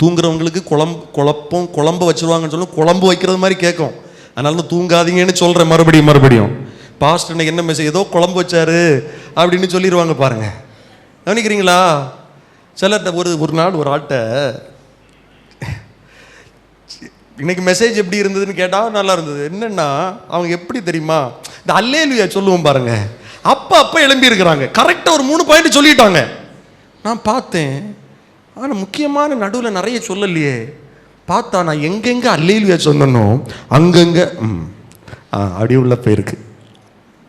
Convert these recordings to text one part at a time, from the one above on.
தூங்குறவங்களுக்கு குழம்பு வச்சிருவாங்கன்னு சொல்லி குழம்பு வைக்கிறது மாதிரி கேட்கும். அதனால தான் தூங்காதீங்கன்னு சொல்கிறேன். மறுபடியும் பாஸ்டர் இன்னைக்கு என்ன மெசேஜ், ஏதோ குழம்பு வச்சாரு அப்படின்னு சொல்லிடுவாங்க பாருங்க. கவனிக்கிறீங்களா? சிலர்கிட்ட ஒரு நாள் ஒரு ஆள்கிட்ட இன்னைக்கு மெசேஜ் எப்படி இருந்ததுன்னு கேட்டால் நல்லா இருந்தது. என்னன்னா அவங்க எப்படி தெரியுமா, இந்த அல்லேலூயா சொல்லுவோம் பாருங்க, அப்போ எழும்பி இருக்கிறாங்க. கரெக்டாக ஒரு 3 பாயிண்ட் சொல்லிட்டாங்க. நான் பார்த்தேன், ஆனால் முக்கியமான நடுவில் நிறைய சொல்லலையே. பார்த்தா நான் எங்கெங்க அல்லேலூயா சொன்னனோ அங்கங்கே அப்படி உள்ள போயிருக்கு.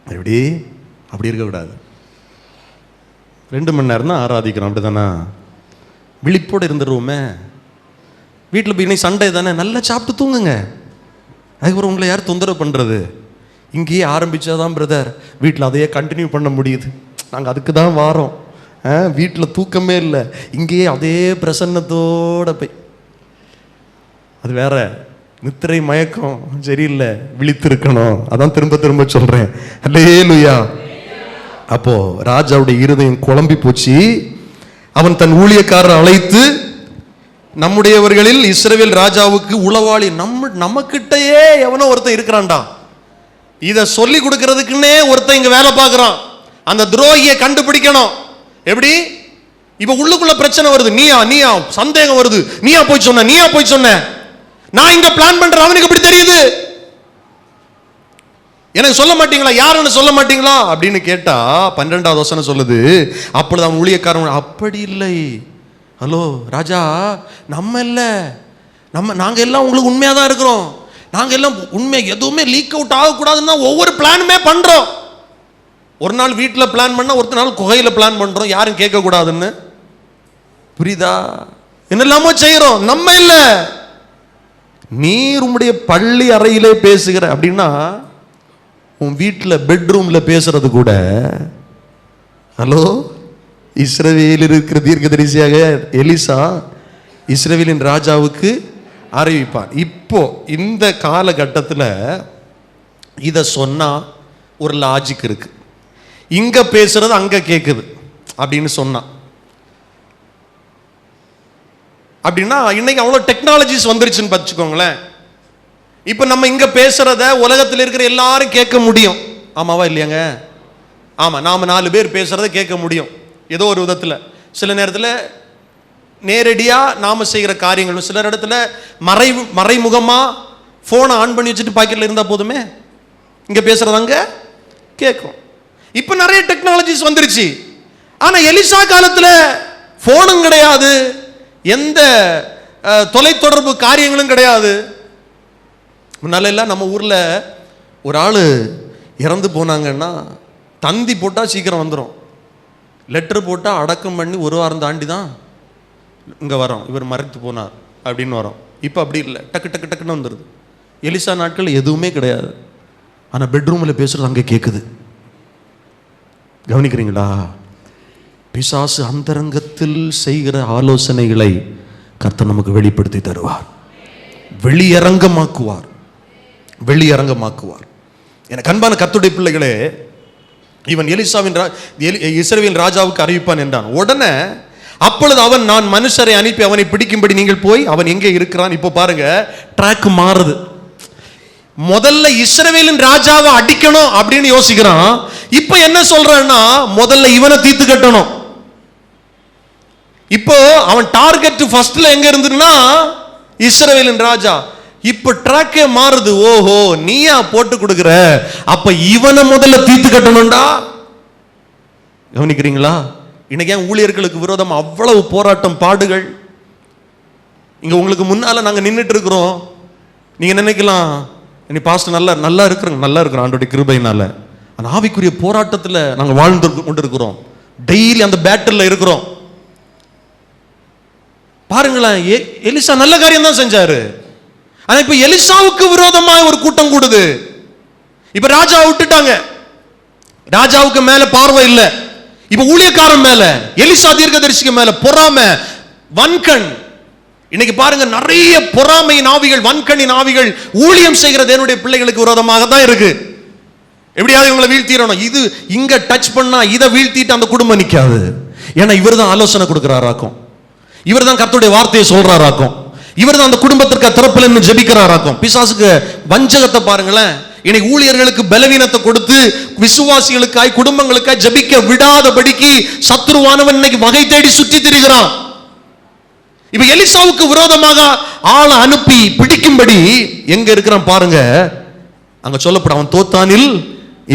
அப்படி இருக்கக்கூடாது. 2 மணி நேரம் தான் ஆராதிக்கிறோம், அப்படி தானே? விழிப்போடு இருந்துருவோமே. வீட்டில் போய் இன்னைக்கு சண்டே தானே, நல்லா சாப்பிட்டு தூங்குங்க. அதுக்கப்புறம் உங்களை யார் தொந்தரவு பண்ணுறது? இங்கேயே ஆரம்பித்தாதான் பிரதர் வீட்டில் அதையே கண்டினியூ பண்ண முடியுது. நாங்கள் அதுக்கு தான் வாரோம். வீட்டில் தூக்கமே இல்லை, இங்கேயே அதே பிரசன்னத்தோட போய். அது வேற, நித்திரை மயக்கம் சரியில்லை, விழித்திருக்கணும். அதான் திரும்ப சொல்கிறேன். அல்லேலூயா. அப்போ ராஜாவுடைய இருதயம் குழம்பி போச்சு. அவன் தன் ஊழியக்காரரை அழைத்து, நம்முடையவர்களில் இஸ்ரவேல் ராஜாவுக்கு உளவாளி நம்மக்கிட்டயே எவனோ ஒருத்தன் இருக்கிறான்டா, இதை சொல்லி கொடுக்கறதுக்குன்னே ஒருத்தன் இங்க வேலை பார்க்குறான். அந்த துரோகியை கண்டுபிடிக்கணும். எப்படி? இப்ப உள்ளுக்குள்ள பிரச்சனை வருது. நீயா சந்தேகம் வருது. நீயா போய் சொன்ன நான் இங்க பிளான் பண்றேன், அவனுக்கு எப்படி தெரியுது? எனக்கு சொல்ல மாட்டீங்களா? யாருன்னு சொல்ல மாட்டீங்களா அப்படின்னு கேட்டா 12வது வசனம் சொல்லுது, அப்பொழுது அவன் ஊழியக்காரன், அப்படி இல்லை, ஹலோ ராஜா, நம்ம இல்லை, நாங்க எல்லாம் உங்களுக்கு உண்மையா தான் இருக்கிறோம். நாங்க எல்லாம் உண்மை, எதுவுமே லீக் அவுட் ஆகக்கூடாதுன்னா ஒவ்வொரு பிளானுமே பண்றோம். ஒரு நாள் வீட்டில் பிளான் பண்ணா, ஒரு நாள் குகையில பிளான் பண்றோம், யாரும் கேட்க கூடாதுன்னு. புரியுதா? என்னெல்லாமோ செய்யறோம். நம்ம இல்ல, நீர் உம்முடைய பள்ளி அறையிலே பேசுகிற அப்படின்னா, உன் வீட்டில் பெட்ரூம்ல பேசுறது கூட, ஹலோ, இஸ்ரவேலில் இருக்கிற தீர்க்கதரிசியாக எலிசா இஸ்ரவேலின் ராஜாவுக்கு அறிவிப்பான். இப்போ இந்த காலகட்டத்தில் இதை சொன்னா ஒரு லாஜிக் இருக்கு. இங்க பேசுறது அங்க கேட்குது அப்படின்னு சொன்னா, அப்படின்னா இன்னைக்கு அவ்வளோ டெக்னாலஜிஸ் வந்துருச்சுன்னு வச்சுக்கோங்களேன். இப்போ நம்ம இங்க பேசுறத உலகத்தில் இருக்கிற எல்லாரும் கேட்க முடியும். ஆமாவா இல்லையாங்க? ஆமா, நாம 4 பேர் பேசுறத கேட்க முடியும் ஏதோ ஒரு விதத்தில். சில நேரத்தில் நேரடியாக நாம செய்கிற காரியங்கள், சில இடத்துல மறைமுகமா போனை ஆன் பண்ணி வச்சுட்டு பாக்கெட்ல இருந்தா போதுமே, இங்க பேசுறது அங்க கேட்கும். இப்ப நிறைய டெக்னாலஜிஸ் வந்துருச்சு. ஆனா எலிசா காலத்துல போனும் கிடையாது, எந்த தொலைத்தொடர்பு காரியங்களும் கிடையாது. முன்னால எல்லாம் நம்ம ஊர்ல ஒரு ஆளு இறந்து போனாங்கன்னா தந்தி போட்டா சீக்கிரம் வந்துடும், லெட்டர் போட்டா அடக்கம் பண்ணி 1 வாரம் தாண்டி தான் இங்க வரோம், இவர் மறைத்து போனார் அப்படின்னு வரோம். இப்ப அப்படி இல்லை, டக்குன்னு வந்துடுது. எலிசா நாட்கள் எதுவுமே கிடையாது. ஆனா பெட்ரூம்ல பேசுறது அங்க கேட்குது. கவனிக்கிறீங்களா? பிசாசு அந்தரங்கத்தில் செய்கிற ஆலோசனைகளை கர்த்தர் நமக்கு வெளிப்படுத்தி தருவார், வெளியரங்கமாக்குவார். எனக்கு அன்பான கர்த்தருடைய பிள்ளைகளே, இவன் இஸ்ரவேல் ராஜாவுக்கு அறிவிப்பான் என்றான். உடனே அப்பொழுது அவன், நான் மனுஷரை அனுப்பி அவனை பிடிக்கும்படி நீங்கள் போய் அவன் எங்கே இருக்கிறான். இப்போ பாருங்க, ட்ராக் மாறுது. முதல்ல இஸ்ரவேலின் ராஜாவை அடிக்கணும் அப்படின்னு யோசிக்கிறான். இப்போ என்ன சொல்றான்னா, முதல்ல இவனை தீர்த்து கட்டணும். இப்போ அவன் டார்கெட் ஃபர்ஸ்ட்ல எங்க இருந்துன்னா இஸ்ரவேலின் ராஜா. இப்ப ட்ராக்கே மாறுது. ஓஹோ, நீயா போட்டு கொடுக்கிற, அப்ப இவனை முதல்ல தீர்த்து கட்டணும்டா. கவனிக்கிறீங்களா? இன்னைக்கு ஏன் ஊழியர்களுக்கு விரோதம் அவ்வளவு போராட்டம், பாடுகள்? இங்க உங்களுக்கு முன்னால நாங்க நின்றுட்டு இருக்கிறோம். நீங்க நினைக்கலாம், நீ பாஸ்டர் நல்லா இருக்கிறோம் ஆண்டவருடைய கிருபையினால. அந்த ஆவிக்குரிய போராட்டத்தில் நாங்கள் வாழ்ந்து கொண்டிருக்கிறோம். டெய்லி அந்த பேட்டில் இருக்கிறோம். பாருங்களேன், எலிசா நல்ல காரியம் தான் செஞ்சாரு. ஆனா இப்ப எலிசாவுக்கு விரோதமா ஒரு கூட்டம் கூடுது. இப்ப ராஜாவை விட்டுட்டாங்க, ராஜாவுக்கு மேல பார்வை இல்லை. இப்ப ஊழியக்காரன் மேல, எலிசா தீர்க்கதரிசிக்கு மேல பொறாமை, வன்கண். இன்னைக்கு பாருங்க, நிறைய பொறாமையின் ஆவிகள், வன்கண்ணின் ஆவிகள் ஊழியம் செய்கிற தேவனுடைய பிள்ளைகளுக்கு விரோதமாக தான் இருக்கு. எப்படியாவது இவங்களை வீழ்த்திடணும். இது இங்க டச் பண்ணா இதை வீழ்த்திட்டு அந்த குடும்பம் நிக்காது. ஏன்னா இவர் தான் ஆலோசனை கொடுக்கிறாராக்கும். இவர் தான் கர்த்தருடைய வார்த்தையை சொல்றாராக்கும். இவர் தான் அந்த குடும்பத்திற்கு திறப்பில் இருந்து ஜெபிக்கிறாராக்கும். பிசாசுக்கு வஞ்சகத்தை பாருங்களேன். இன்னைக்கு ஊழியர்களுக்கு பலவீனத்தை கொடுத்து விசுவாசிகளுக்காய் குடும்பங்களுக்காய் ஜெபிக்க விடாதபடிக்கு சத்துருவானவன் இன்னைக்கு வகை தேடி சுற்றி திரிகிறான். இப்ப எலிசாவுக்கு விரோதமாக ஆளை அனுப்பி பிடிக்கும்படி எங்க இருக்கிறான் பாருங்க. அங்க சொல்லப்படும் அவன் தோத்தானில்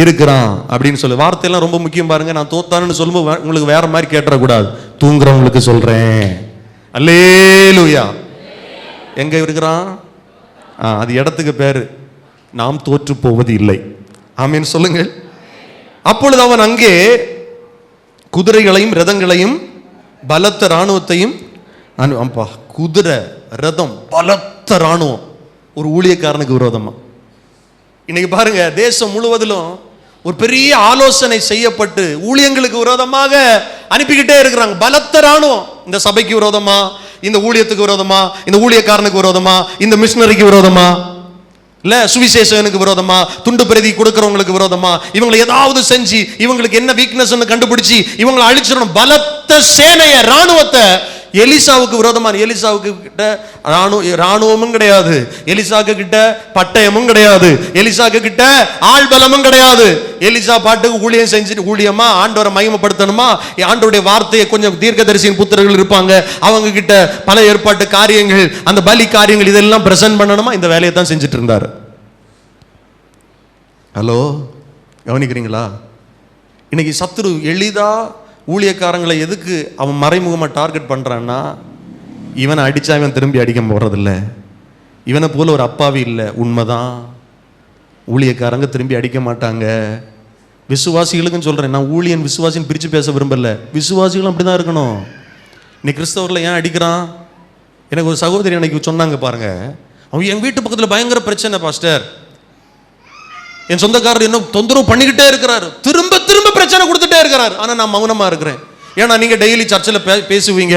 இருக்கிறான் அப்படின்னு சொல்லு. வார்த்தையெல்லாம் ரொம்ப முக்கியம் பாருங்க. நான் தோத்தான்னு சொல்லும்போது உங்களுக்கு வேற மாதிரி கேட்டக்கூடாது. தூங்குறவங்களுக்கு சொல்றேன். அல்லேலூயா. எங்க இருக்கிறான்? அது இடத்துக்கு பேரு நாம் தோற்று போவது இல்லை. ஆமீன் சொல்லுங்க. அப்பொழுது அவன் அங்கே குதிரைகளையும் ரதங்களையும் பலத்த இராணுவத்தையும், குதிரை ரதம் பலத்த இராணுவம் ஒரு ஊழியக்காரனுக்கு விரோதமா. இன்னைக்கு பாருங்க, தேசம் முழுவதிலும் ஒரு பெரிய ஆலோசனை செய்யப்பட்டு ஊழியங்களுக்கு விரோதமாக அனுப்பிக்கிட்டே இருக்கிறாங்க. பலத்த இராணுவம் இந்த சபைக்கு விரோதமா, இந்த ஊழியத்துக்கு விரோதமா, இந்த ஊழியக்காரனுக்கு விரோதமா, இந்த மிஷனரிக்கு விரோதமா, இல்ல சுவிசேஷனுக்கு விரோதமா, துண்டு பிரதி கொடுக்கிறவங்களுக்கு விரோதமா, இவங்களை ஏதாவது செஞ்சு இவங்களுக்கு என்ன வீக்னஸ் கண்டுபிடிச்சு இவங்களை அழிச்சிடணும். பலத்த சேனைய இராணுவத்தை எலிசாவுக்கு விரோதமா. எலிசாவுக்கு கிட்ட இராணுவமும் கிடையாது, எலிசாக்கு கிட்ட பட்டயமும் கிடையாது, எலிசாக்கு கிட்ட ஆள் பலமும் கிடையாது. எலிசா பாட்டுக்கு ஊழியம் செஞ்சுட்டு ஊழியமா ஆண்டவரை மகிமைப்படுத்தணுமா, ஆண்டவருடைய வார்த்தையை கொஞ்சம் தீர்க்கதரிசியின் புத்திரர்கள் இருப்பாங்க, அவங்க கிட்ட பல ஏற்பாட்டு காரியங்கள், அந்த பலி காரியங்கள் இதெல்லாம் பிரசன்ட் பண்ணணுமா, இந்த வேலையை தான் செஞ்சுட்டு இருந்தார். ஹலோ, கவனிக்கிறீங்களா? இன்னைக்கு சத்துரு எளிதா ஊழியக்காரங்களை எதுக்கு அவன் மறைமுகமாக டார்கெட் பண்ணுறான்னா, இவனை அடித்தா இவன் திரும்பி அடிக்க போகிறதில்ல, இவனை போல ஒரு அப்பாவி இல்லை. உண்மைதான், ஊழியக்காரங்க திரும்பி அடிக்க மாட்டாங்க. விசுவாசிகளுக்கும் சொல்கிறேன், நான் ஊழியன் விசுவாசின்னு பிரித்து பேச விரும்பல. விசுவாசிகளும் அப்படி தான் இருக்கணும். இன்னைக்கு கிறிஸ்தவரில் ஏன் அடிக்கிறான்? எனக்கு ஒரு சகோதரி எனக்கு சொன்னாங்க பாருங்க, அவன் என் வீட்டு பக்கத்தில் பயங்கர பிரச்சனை பாஸ்டர், என் சொந்தக்காரர் என்ன தொந்தரவு பண்ணிக்கிட்டே இருக்கிறாரு, திரும்ப திரும்ப பிரச்சனை கொடுத்துட்டே இருக்கிறார். ஆனால் நான் மௌனமா இருக்கிறேன். ஏன்னா நீங்க டெய்லி சர்ச்சில் பேசுவீங்க,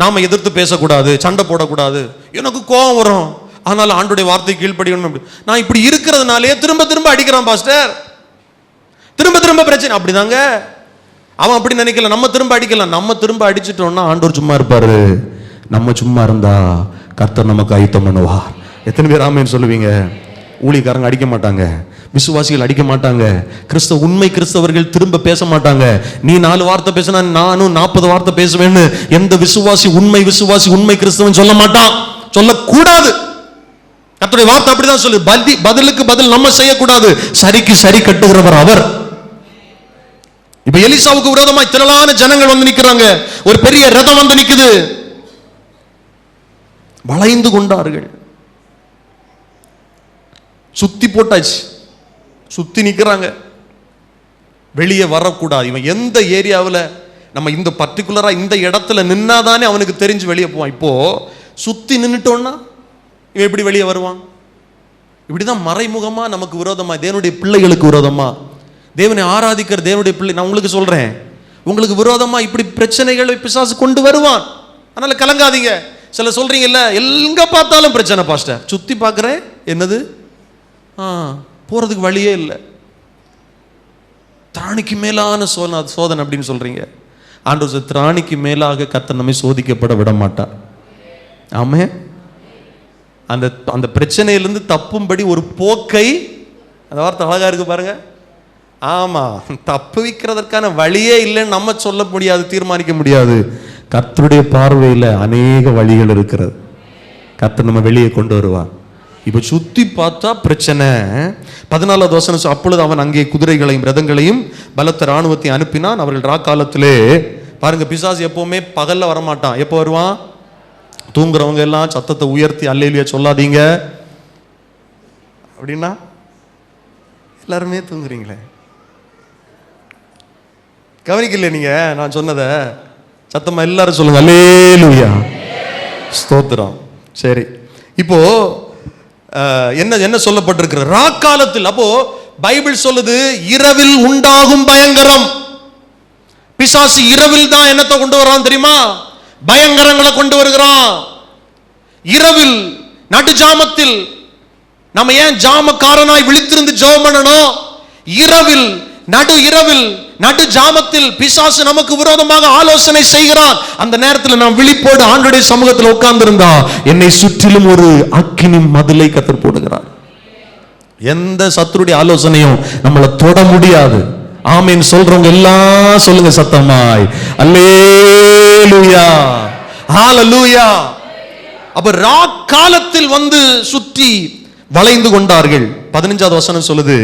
நாம எதிர்த்து பேசக்கூடாது, சண்டை போடக்கூடாது, எனக்கு கோபம் வரும், ஆனால் ஆண்டோடைய வார்த்தை கீழ்ப்படியணும். நான் இப்படி இருக்கிறதுனாலே திரும்ப திரும்ப அடிக்கிறான் பாஸ்டர், திரும்ப திரும்ப பிரச்சனை. அப்படிதாங்க அவன் அப்படி நினைக்கல. நம்ம திரும்ப அடிக்கலாம். நம்ம திரும்ப அடிச்சிட்டோம்னா ஆண்டவர் சும்மா இருப்பாரு. நம்ம சும்மா இருந்தா கர்த்தர் நமக்கு ஆயத்தம் பண்ணுவார். எத்தனை பேர் ஆமென் சொல்லுவீங்க? ஊழியக்காரங்க அடிக்க மாட்டாங்க, விசுவாசிகள் அடிக்க மாட்டாங்க, உண்மை கிறிஸ்தவர்கள் திரும்ப பேச மாட்டாங்க. நீ 4 வார்த்தை பேசினா நானும் 40 வார்த்தை பேசுவேன்னு எந்த விசுவாசி உண்மை கிறிஸ்தவன் சொல்ல மாட்டான், சொல்லக்கூடாது. கர்த்தருடைய வார்த்தை அப்படிதான் சொல்லு. பதிலுக்கு பதில் நம்ம செய்யக்கூடாது, சரிக்கு சரி கட்டுகிறவர் அவர். இப்ப எலிசாவுக்கு விரோதமாய் திரளான ஜனங்கள் வந்து நிக்கிறாங்க, ஒரு பெரிய ரதம் வந்து நிக்குது, வளைந்து கொண்டார்கள், சுத்தி போட்டாச்சு, சுத்தி நிக்கிறாங்க, வெளியே வரக்கூடாது. இவன் எந்த ஏரியாவில் நம்ம இந்த பர்டிகுலரா இந்த இடத்துல நின்னாதானே அவனுக்கு தெரிஞ்சு வெளியே போவான். இப்போ சுத்தி நின்னுட்டோம்னா இவன் எப்படி வெளியே வருவான்? இப்படிதான் மறைமுகமா நமக்கு விரோதமா, தேவனுடைய பிள்ளைகளுக்கு விரோதமா, தேவனை ஆராதிக்கிற தேவனுடைய பிள்ளை, நான் உங்களுக்கு சொல்றேன், உங்களுக்கு விரோதமா இப்படி பிரச்சனைகளை பிசாசு கொண்டு வருவான். அதனால கலங்காதீங்க. சில சொல்றீங்கல்ல, எங்க பார்த்தாலும் பிரச்சனை பாஸ்டர், சுத்தி பார்க்கிறேன் என்னது போறதுக்கு வழியே இல்லை, திராணிக்கு மேலான சோதனை அப்படின்னு சொல்றீங்க. ஆண்டவர் திராணிக்கு மேலாக கர்த்தர் நம்மை சோதிக்கப்பட விட மாட்டார். ஆமே. அந்த அந்த பிரச்சனையிலிருந்து தப்பும்படி ஒரு போக்கை, அந்த வார்த்தை அழகா இருக்கு பாருங்க. ஆமா, தப்பு வைக்கிறதற்கான வழியே இல்லைன்னு நம்ம சொல்ல முடியாது, தீர்மானிக்க முடியாது. கர்த்தருடைய பார்வையில் அநேக வழிகள் இருக்கிறது. கர்த்தர் நம்ம வெளியே கொண்டு வருவார். இப்ப சுத்தி பார்த்தா பிரச்சனை. 14வது வசனம், அப்பொழுது அவன் அங்கே குதிரைகளையும் ரதங்களையும் பலத்த இராணுவத்தை அனுப்பினான். அவர்கள் ராக்காலத்திலே பாருங்க, பிசாசு எப்பவுமே பகல்ல வரமாட்டான். எப்போ வருவான்? தூங்குறவங்க எல்லாம் சத்தத்தை உயர்த்தி அல்லேலூயா சொல்லாதீங்க அப்படின்னா எல்லாருமே தூங்குறீங்களே, கவனிக்கல நீங்க நான் சொன்னதை? சத்தமா எல்லாரும் சொல்லுங்க அல்லேலூயா, ஸ்தோத்திரம். சரி, இப்போ என்ன சொல்லப்பட்டிருக்கிற ராக்காலத்தில்? அப்போ பைபிள் சொல்லுது இரவில் உண்டாகும் பயங்கரம். பிசாசு இரவில் தான் என்னத்தை கொண்டு வரான் தெரியுமா? பயங்கரங்களை கொண்டு வருகிறான். இரவில் நடுஜாமத்தில் நம்ம ஏன் ஜாமக்காரனாய் விழித்திருந்து ஜெபம் பண்ணணும்? இரவில் நடு இரவில் நடு ஜாமத்தில் பிசாசு நமக்கு விரோதமாக ஆலோசனை செய்கிறான். அந்த நேரத்தில் நாம் விழிப்போடு ஆண்டவருடைய சமூகத்தில் உட்கார்ந்திருந்தா என்னை சுற்றிலும் ஒரு அக்கினி மதிலை கர்த்தர் போடுகிறார். எந்த சத்துருடைய ஆலோசனையும் நம்மளை தொட முடியாது. ஆமீன் சொல்றவங்க எல்லாம் சொல்லுங்க சத்தமாய் அல்லேலூயா, ஹalleluya. அப்ப காலத்தில் வந்து சுற்றி வளைந்து கொண்டார்கள். 15வது வசனம் சொல்லுது,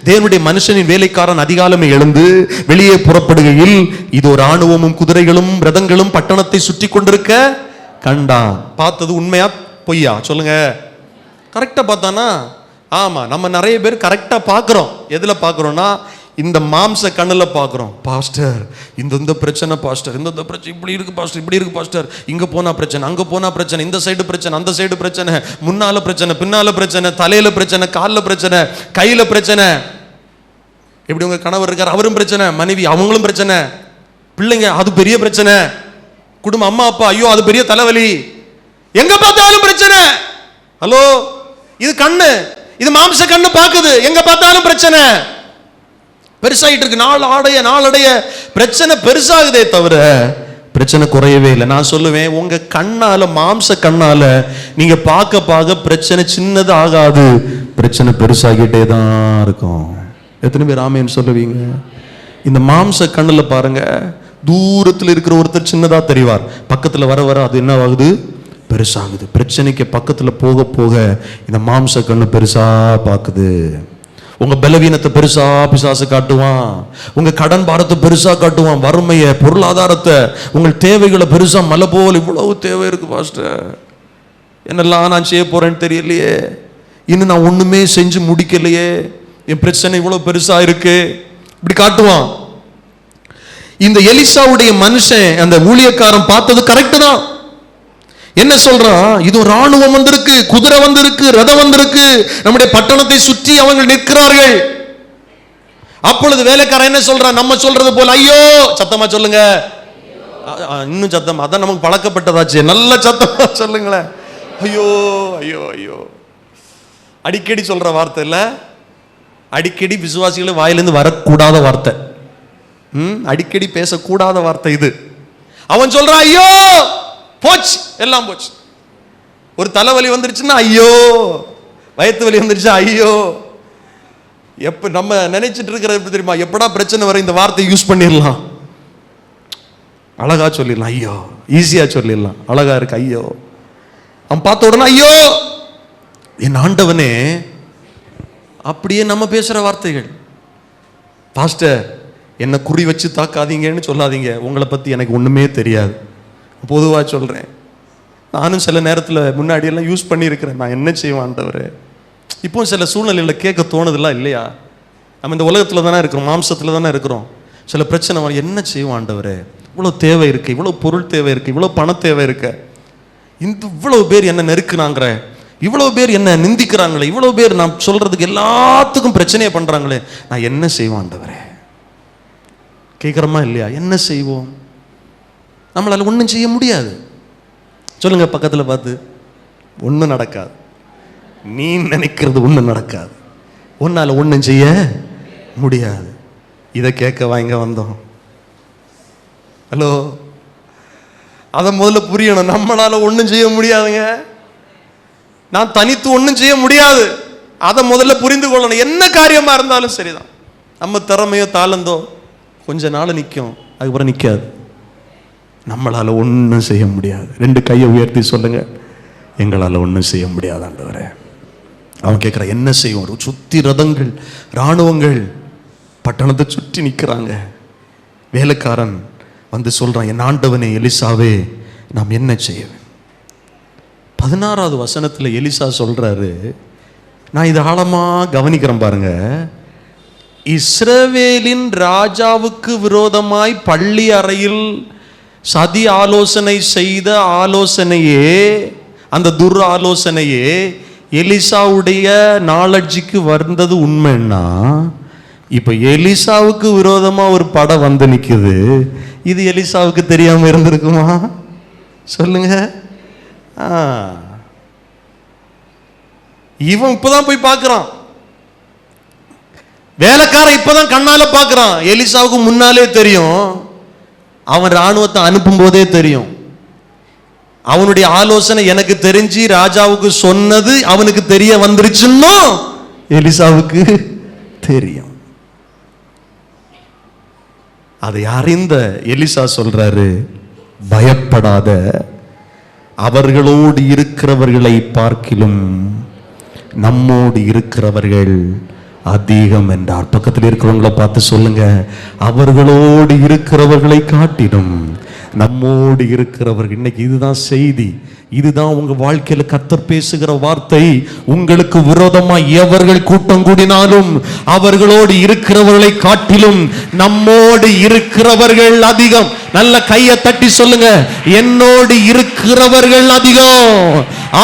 தேவனுடைய மனுஷனின் வேலைக்காரன் அதிகாலமே எழுந்து வெளியே புறப்படுகையில் இதோ ராணுவமும் குதிரைகளும் ரதங்களும் பட்டணத்தை சுற்றி கொண்டிருக்க கண்டான். பார்த்தது உண்மையா பொய்யா சொல்லுங்க? கரெக்டா பார்த்தானா? ஆமா, நம்ம நிறைய பேர் கரெக்டா பார்க்கிறோம். எதுல பார்க்கிறோம்னா இந்த மாம்ச கண்ணுல பார்க்கிறோம். பாஸ்டர் இந்த பிரச்சனை, பாஸ்டர் இந்த பிரச்சனை இப்படி இருக்கு, பாஸ்டர் இப்படி இருக்கு, பாஸ்டர் இங்க போனா பிரச்சனை, அங்க போனா பிரச்சனை, இந்த சைடு பிரச்சனை, அந்த சைடு பிரச்சனை, முன்னால பிரச்சனை, பின்னால பிரச்சனை, தலையில பிரச்சனை, காலில் பிரச்சனை, கையில பிரச்சனை. எப்படி உங்க கணவர் இருக்கார், அவரும் பிரச்சனை, மனைவி அவங்களும் பிரச்சனை, பிள்ளைங்க அது பெரிய பிரச்சனை, குடும்பம் அம்மா அப்பா ஐயோ அது பெரிய தலைவலி, எங்க பார்த்தாலும் பிரச்சனை. ஹலோ, இது கண்ணு, இது மாம்ச கண்ணு பாக்குது, எங்க பார்த்தாலும் பிரச்சனை பெருசாயிட்டு இருக்கு. நாளடைய பிரச்சனை பெருசாகுதே தவிர பிரச்சனை குறையவே இல்லை. நான் சொல்லுவேன், உங்க கண்ணால மாம்ச கண்ணால நீங்க பார்க்க பிரச்சனை சின்னது ஆகாது, பிரச்சனை பெருசாகிட்டே தான் இருக்கும். எத்தனை பேர் ஆமேன்னு சொல்லுவீங்க? இந்த மாம்ச கண்ணுல பாருங்க, தூரத்தில் இருக்கிற ஒருத்தர் சின்னதா தெரிவார், பக்கத்துல வர வர அது என்ன ஆகுது, பெருசாகுது. பிரச்சனைக்கு பக்கத்துல போக போக இந்த மாம்ச கண்ணு பெருசா பாக்குது. உங்க பலவீனத்தை பெருசா பிசாசு காட்டுவான், உங்க கடன் பாரத்தை பெருசா காட்டுவான், வறுமையை, பொருளாதாரத்தை, உங்கள் தேவைகளை பெருசா மலை போல் இவ்வளவு தேவை இருக்கு பாஸ்டர், என்னெல்லாம் நான் செய்ய போறேன்னு தெரியலையே, இன்னும் நான் ஒண்ணுமே செஞ்சு முடிக்கலையே, என் பிரச்சனை இவ்வளவு பெருசா இருக்கு, இப்படி காட்டுவான். இந்த எலிசாவுடைய மனுஷன் அந்த ஊழியக்காரன் பார்த்தது கரெக்ட் தான். என்ன சொல்றான், இது ராணுவம் வந்திருக்கு, குதிரை வந்திருக்கு, ரதம் வந்திருக்கு, நம்முடைய பட்டணத்தை சுற்றி அவங்க நிற்கிறார்கள். அப்பொழுது வேலைக்காரன் என்ன சொல்றான், நம்ம சொல்றது போல ஐயோ, சத்தமா சொல்லுங்க, இன்னும் சத்தம், அதான் நமக்கு பழக்கப்பட்டதாச்சு, நல்ல சத்தமா சொல்லுங்களேன், ஐயோ ஐயோ ஐயோ. அடிக்கடி சொல்ற வார்த்தை இல்ல, அடிக்கடி விசுவாசிகளை வாயிலிருந்து வரக்கூடாத வார்த்தை, அடிக்கடி பேசக்கூடாத வார்த்தை இது. அவன் சொல்றான் ஐயோ போச்சு, எல்லாம் போச்சு. ஒரு தலைவலி வந்துருச்சுன்னா ஐயோ, வயிற்று வலி வந்துருச்சு ஐயோ. எப்ப நம்ம நினைச்சிட்டு இருக்கிறது எப்படி தெரியுமா, எப்படா பிரச்சனை வர இந்த வார்த்தையை யூஸ் பண்ணிடலாம், அழகா சொல்லிடலாம், ஐயோ ஈஸியா சொல்லிடலாம், அழகா இருக்கு ஐயோ. அவன் பார்த்த உடனே ஐயோ, என் ஆண்டவனே. அப்படியே நம்ம பேசுற வார்த்தைகள், பாஸ்டர் என்னை குறி வச்சு தாக்காதீங்கன்னு சொல்லாதீங்க, உங்களை பத்தி எனக்கு ஒண்ணுமே தெரியாது, பொதுவாக சொல்கிறேன். நானும் சில நேரத்தில் முன்னாடியெல்லாம் யூஸ் பண்ணியிருக்கிறேன், நான் என்ன செய்வேன் ஆண்டவரே. இப்போ சில சூழ்நிலையில் கேட்க தோணுதெல்லாம் இல்லையா, நம்ம இந்த உலகத்தில் தானே இருக்கிறோம், மாம்சத்தில் தானே இருக்கிறோம். சில பிரச்சனை என்ன செய்வோம் ஆண்டவரே, இவ்வளோ தேவை இருக்குது, இவ்வளோ பொருள் தேவை இருக்குது, இவ்வளோ பண தேவை இருக்கு, இவ்வளோ பேர் என்ன நெருக்குனாங்கிற, இவ்வளோ பேர் என்ன நிந்திக்கிறாங்களே, இவ்வளோ பேர் நான் சொல்கிறதுக்கு எல்லாத்துக்கும் பிரச்சனையை பண்ணுறாங்களே, நான் என்ன செய்வேன் ஆண்டவரே. கேட்குறோமா இல்லையா? என்ன செய்வோம்? நம்மளால ஒன்றும் செய்ய முடியாது. சொல்லுங்க பக்கத்தில் பார்த்து, ஒன்றும் நடக்காது, நீ நினைக்கிறது ஒன்றும் நடக்காது, உன்னால ஒன்றும் செய்ய முடியாது. இதை கேட்க வாங்க வந்தோம். ஹலோ, அதை முதல்ல புரியணும். நம்மளால ஒன்றும் செய்ய முடியாதுங்க, நான் தனித்து ஒன்றும் செய்ய முடியாது, அதை முதல்ல புரிந்து கொள்ளணும். என்ன காரியமா இருந்தாலும் சரிதான், நம்ம திறமையோ தாளந்தோ கொஞ்ச நாள் நிற்கும், அதுக்கப்புறம் நிற்காது. நம்மளால ஒன்றும் செய்ய முடியாது. 2 கையை உயர்த்தி சொல்லுங்க, எங்களால் ஒன்றும் செய்ய முடியாது ஆண்டவரே. அவன் கேட்குற என்ன செய்வோம், சுத்தி ரதங்கள் இராணுவங்கள் பட்டணத்தை சுற்றி நிற்கிறாங்க. வேலைக்காரன் வந்து சொல்றான், என் ஆண்டவனே எலிசாவே நாம் என்ன செய்வேன். 16வது வசனத்தில் எலிசா சொல்றாரு, நான் இதை ஆழமா கவனிக்கிறேன் பாருங்க. இஸ்ரவேலின் ராஜாவுக்கு விரோதமாய் பள்ளி அறையில் சதி ஆலோசனை செய்த ஆலோசனையே, அந்த துர் ஆலோசனையே எலிசாவுடைய நாலட்ஜிக்கு வந்தது உண்மைன்னா, இப்ப எலிசாவுக்கு விரோதமா ஒரு படம் வந்து நிக்குது, இது எலிசாவுக்கு தெரியாம இருந்திருக்குமா சொல்லுங்க? இவன் இப்பதான் போய் பார்க்கிறான். வேலைக்காரன் இப்பதான் கண்ணால பாக்குறான். எலிசாவுக்கு முன்னாலே தெரியும், அவன் ராணுவத்தை அனுப்பும் போதே தெரியும். அவனுடைய ஆலோசனை எனக்கு தெரிஞ்சு ராஜாவுக்கு சொன்னது அவனுக்கு தெரிய வந்துருச்சுன்னா எலிசாவுக்கு தெரியும். அதை அறிந்த எலிசா சொல்றாரு, பயப்படாத, அவர்களோடு இருக்கிறவர்களை பார்க்கிலும் நம்மோடு இருக்கிறவர்கள் அதிகம் என்றார். பக்கத்தில் இருக்கிறவங்களை பார்த்து சொல்லுங்க, அவர்களோடு இருக்கிறவர்களை காட்டிடும் நம்மோடு இருக்கிறவர்கள். இன்னைக்கு இதுதான் செய்தி, இதுதான் உங்க வாழ்க்கையில கர்த்தர் பேசுகிற வார்த்தை. உங்களுக்கு விரோதமா எவர்கள் கூட்டம் கூடினாலும் அவர்களோடு இருக்கிறவர்களை காட்டிலும் நம்மோடு இருக்கிறவர்கள் அதிகம். நல்ல கையை தட்டி சொல்லுங்க, என்னோடு இருக்கிறவர்கள் அதிகம்.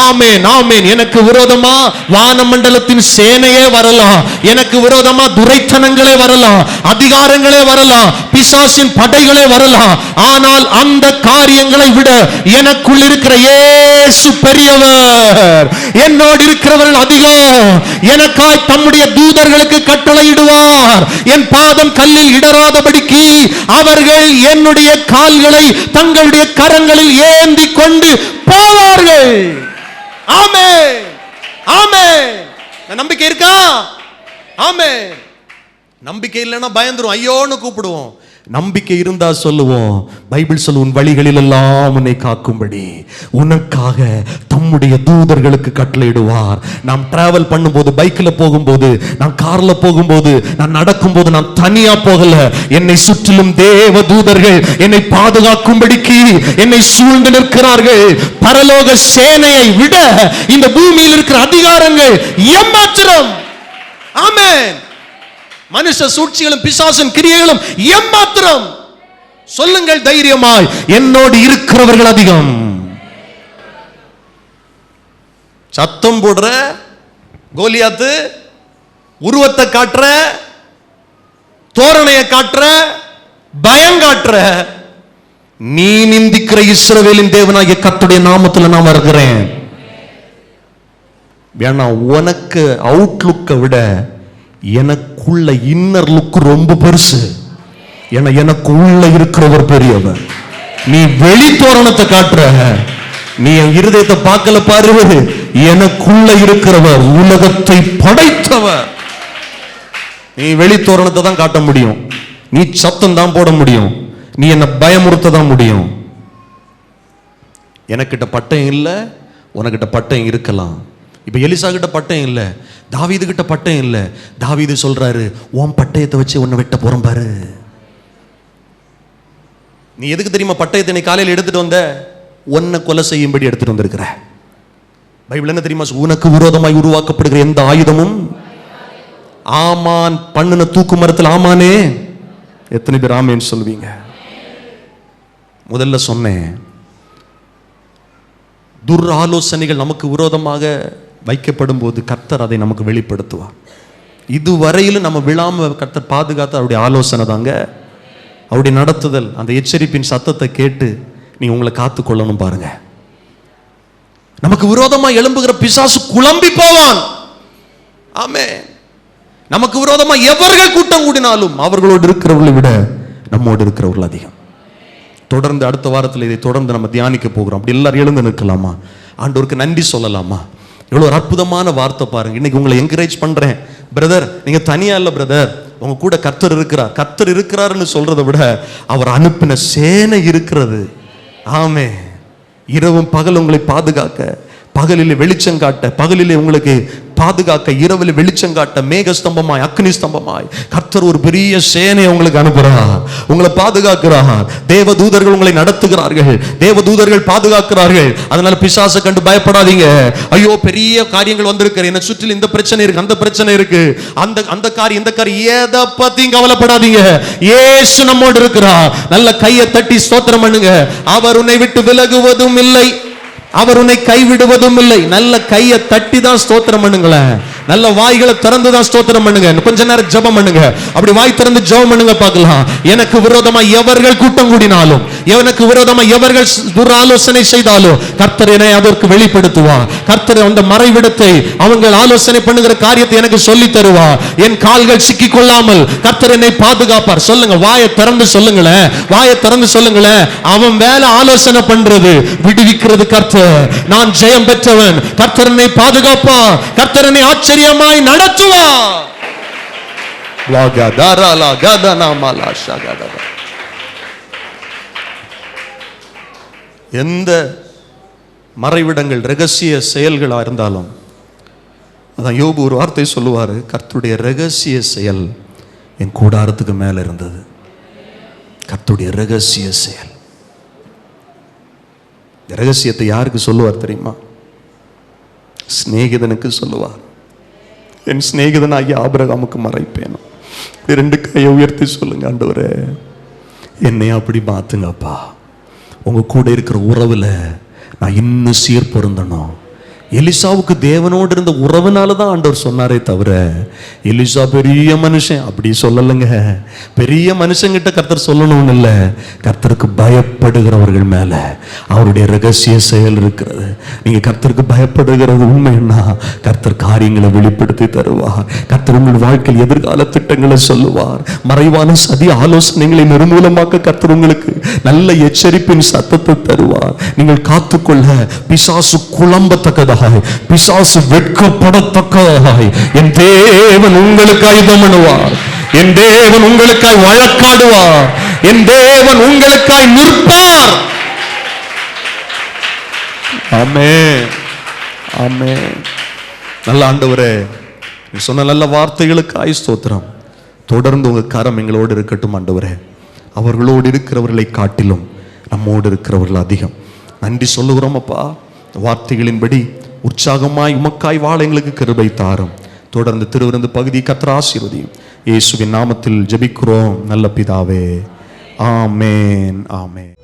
ஆமென், ஆமென். எனக்கு விரோதமா வானமண்டலத்தின் சேனையே வரலாம், எனக்கு விரோதமா துரைத்தனங்களே வரலாம், அதிகாரங்களே வரலாம், பிசாசின் படைகளே வரலாம். ஆனால் அந்த காரியங்களை விட எனக்குள் இருக்கிற இயேசு பெரியவர். என்னோடு இருக்கிறவர்கள் அதிகம். எனக்காய் தம்முடைய தூதர்களுக்கு கட்டளையிடுவார், என் பாதம் கல்லில் இடராதபடிக்கு அவர்கள் என்னுடைய கால்களை தங்களுடைய கரங்களில் ஏந்தி கொண்டு போவார்கள். ஆமென், ஆமென். நம்பிக்கை இருக்கா? ஆமென். நம்பிக்கை இல்லைன்னா பயந்துரும், ஐயோன்னு கூப்பிடுவோம். நம்பிக்கை இருந்தா சொல்லுவோம், பைபிள் சொல்லு, உன் வழிகளில் எல்லாம் உன்னை காக்கும்படி உனக்காக தம்முடைய தூதர்களுக்கு கட்டளையிடுவார். நாம் டிராவல் பண்ணும்போது, பைக்கில் போகும்போது, நான் கார்ல போகும்போது, நான் நடக்கும்போது, நான் தனியா போகல, என்னை சுற்றிலும் தேவ தூதர்கள் என்னை பாதுகாக்கும்படிக்கு என்னை சூழ்ந்து நிற்கிறார்கள். பரலோக சேனையை விட இந்த பூமியில் இருக்கிற அதிகாரங்கள் எம்மாத்திரம். ஆமென். மனுஷ சூழ்ச்சிகளும் பிசாசின் கிரியைகளும் எம்மாத்திரம். சொல்லுங்கள் தைரியமாய், என்னோடு இருக்கிறவர்கள் அதிகம். சத்தம் போடுற கோலியாத்து, உருவத்தை காட்டுற, தோரணையை காட்டுற, பயம் காட்டுற, நீ நிந்திக்கிற இஸ்ரவேலின் தேவனாகிய கர்த்தருடைய நாமத்தில் நான் வருகிறேன். வேணா, உனக்கு அவுட்லுக்கை விட எனக்குள்ள இன்னர் லுக் ரொம்ப பெருசு. எனக்கு உள்ள இருக்கிறவர் பெரியவர். நீ வெளி தோரணத்தை காட்டுற, நீ என் இருதயத்தை பார்க்கல பாரு. எனக்குள்ள இருக்கிறவர் உலகத்தை படைத்தவர். நீ வெளி தோரணத்தை தான் காட்ட முடியும், நீ சத்தம் தான் போட முடியும், நீ என்ன பயமுறுத்த தான் முடியும். எனக்கிட்ட பட்டயம் இல்லை, உனக்கிட்ட பட்டயம் இருக்கலாம். இப்ப எலிசா கிட்ட பட்டயம் இல்லை, தாவீது கிட்ட பட்டயம் இல்லை. தாவீது சொல்றாரு, உன் பட்டயத்தை வச்சு உன்னை வெட்ட போறோம் பாரு. நீ எதுக்கு தெரியுமா பட்டயத்தை நீ காலையில் எடுத்துட்டு வந்த? உன்னை கொலை செய்யும்படி எடுத்துட்டு வந்திருக்கிற. பைபிள் என்ன தெரியுமா, உனக்கு விரோதமாய் உருவாக்கப்படுகிற எந்த ஆயுதமும். ஆமான் பண்ணுன தூக்கு மரத்தில் ஆமானே. எத்தனை பேர் ஆமேன்னு சொல்லுவீங்க? முதல்ல சொன்னேன், துர் ஆலோசனைகள் நமக்கு விரோதமாக வைக்கப்படும் போது கர்த்தர் அதை நமக்கு வெளிப்படுத்துவார். இதுவரையிலும் நம்ம விழாம கர்த்தர் பாதுகாத்த அவருடைய ஆலோசனை தாங்க, அவருடைய நடத்துதல். அந்த எச்சரிப்பின் சத்தத்தை கேட்டு நீங்க உங்களை காத்து கொள்ளணும் பாருங்க. நமக்கு விரோதமா எழும்புகிற பிசாசு குழம்பி போவான். ஆமென். நமக்கு விரோதமா எவர்கள் கூட்டம் கூடினாலும் அவர்களோடு இருக்கிறவர்களை விட நம்மோடு இருக்கிறவர்கள் அதிகம். தொடர்ந்து அடுத்த வாரத்தில் இதை தொடர்ந்து நம்ம தியானிக்க போகிறோம். அப்படி எல்லாரும் எழுந்து நிற்கலாமா? ஆண்டவருக்கு நன்றி சொல்லலாமா? எவ்வளோ ஒரு அற்புதமான வார்த்தை பாருங்க. இன்னைக்கு உங்களை என்கரேஜ் பண்றேன். பிரதர், நீங்க தனியா இல்லை பிரதர், உங்க கூட கர்த்தர் இருக்கிறார். கர்த்தர் இருக்கிறாருன்னு சொல்றதை விட அவர் அனுப்பின சேனை இருக்கிறது. ஆமே. இரவும் பகல் உங்களை பாதுகாக்க, பகலிலே வெளிச்சம் காட்ட, பகலிலே உங்களுக்கு பாதுகாக்க, இரவில் வெளிச்சம் காட்ட, மேக ஸ்தம்பமாய் அக்னி ஸ்தம்பமாய் கர்த்தர் ஒரு பெரிய சேனையை உங்களுக்கு அனுப்புகிறார், உங்களை பாதுகாக்கிறார். தேவ தூதர்கள் உங்களை நடத்துகிறார்கள், தேவ தூதர்கள் பாதுகாக்கிறார்கள். அதனால பிசாசை கண்டு பயப்படாதீங்க. ஐயோ பெரிய காரியங்கள் வந்திருக்கு, என்ன சுற்றிலும் இந்த பிரச்சனை இருக்கு, அந்த பிரச்சனை இருக்கு, அந்த காரியம் இந்த காரியம், எதை பத்தியும் கவலைப்படாதீங்க. இயேசு நம்மோடு இருக்கிறார். நல்ல கையை தட்டி ஸ்தோத்திரம் பண்ணுங்க. அவர் உன்னை விட்டு விலகுவதும் இல்லை, அவர் உன்னை கைவிடுவதும் இல்லை. நல்ல கையை தட்டி தான் ஸ்தோத்திரம் பண்ணுங்களேன். நல்ல வாய்களை திறந்து தான் ஸ்தோத்திரம் பண்ணுங்க. கொஞ்ச நேரம் ஜெபம் பண்ணுங்க. அப்படி வாய் திறந்து ஜெபம் பண்ணுங்க பார்க்கலாம். எனக்கு விரோதமா எவர்கள் கூட்டம் கூடினாலும், எனக்கு விரோதமா எவர்கள் துராலோசனை செய்தாலும் கர்த்தர் என்னை அதற்கு வெளிப்படுத்துவார். கர்த்தர் அந்த மறைவிடத்தை அவங்க ஆலோசனை பண்ணுகிற காரியத்தை எனக்கு சொல்லி தருவார். என் கால்கள் சிக்கி கொள்ளாமல் கர்த்தர் என்னை பாதுகாப்பார். சொல்லுங்க, வாயை திறந்து சொல்லுங்களேன், வாயை திறந்து சொல்லுங்களேன். அவன் வேலை ஆலோசனை பண்றது, விடுவிக்கிறது கர்த்தர். நான் ஜெயம் பெற்றவன், கர்த்தர் என்னை பாதுகாப்பார், கர்த்தர் என்னை ஆச்சரியமாய் நடத்துவார். எந்த மறைவிடங்கள் ரகசிய செயல்களா இருந்தாலும், அதான் யோபு ஒரு வார்த்தை சொல்லுவாரு, கர்த்தருடைய ரகசிய செயல் என் கூடாரத்துக்கு மேல இருந்தது. கர்த்தருடைய ரகசிய செயல். ரகசியத்தை யாருக்கு சொல்லுவார் தெரியுமா? சிநேகிதனுக்கு சொல்லுவார். என் சிநேகிதனாகிய ஆபிரகாமுக்கு மறைப்பேனும். ரெண்டு கையை உயர்த்தி சொல்லுங்க, ஆண்டவரே என்னை அப்படி மாத்துங்கப்பா. உங்க கூட இருக்கிற உறவுல நான் இன்னும் சீர் பொருந்தணும். எலிசாவுக்கு தேவனோடு இருந்த உறவுனால தான் ஆண்டவர் சொன்னாரே தவிர, எலிசா பெரிய மனுஷன் அப்படி சொல்லலைங்க. பெரிய மனுஷங்கிட்ட கர்த்தர் சொல்லணும்னு இல்லை, கர்த்தருக்கு பயப்படுகிறவர்கள் மேல அவருடைய ரகசிய செயல் இருக்கிறது. நீங்க கர்த்தருக்கு பயப்படுகிறது உண்மைன்னா கர்த்தர் காரியங்களை வெளிப்படுத்தி தருவார். கர்த்தர் உங்கள் வாழ்க்கையில் எதிர்கால திட்டங்களை சொல்லுவார். மறைவான சதி ஆலோசனைகளை நிர்மூலமாக்க கர்த்தர் உங்களுக்கு நல்ல எச்சரிப்பின் சத்தத்தை தருவார். நீங்கள் காத்துக்கொள்ள பிசாசு குழம்பத்தக்கதாக, பிசாசு வெட்கப்படத்தக்கதாய் என் தேவன் உங்களுக்கு ஆயுதம் பண்ணுவார். என் தேவன் உங்களுக்காய் வழக்காடுவார். என் தேவன் உங்களுக்காய் நிற்பார். ஆமென், ஆமென். நல்ல ஆண்டவரே, நீ சொன்ன நல்ல வார்த்தைகளுக்காய் ஸ்தோத்திரம். தொடர்ந்து உங்க கரம் எங்களோடு இருக்கட்டும் ஆண்டவரே. அவர்களோடு இருக்கிறவர்களை காட்டிலும் நம்மோடு இருக்கிறவர்கள் அதிகம். நன்றி சொல்லுகிறோம் அப்பா. வார்த்தைகளின்படி உற்சாகமாய் உமக்காய் வாழ எங்களுக்கு கிருபை தாரும். தொடர்ந்து திருவிருந்து பகுதி கர்த்தர் ஆசீர்வதியும். இயேசுவின் நாமத்தில் ஜெபிக்கிறோம் நல்ல பிதாவே. ஆமென், ஆமென்.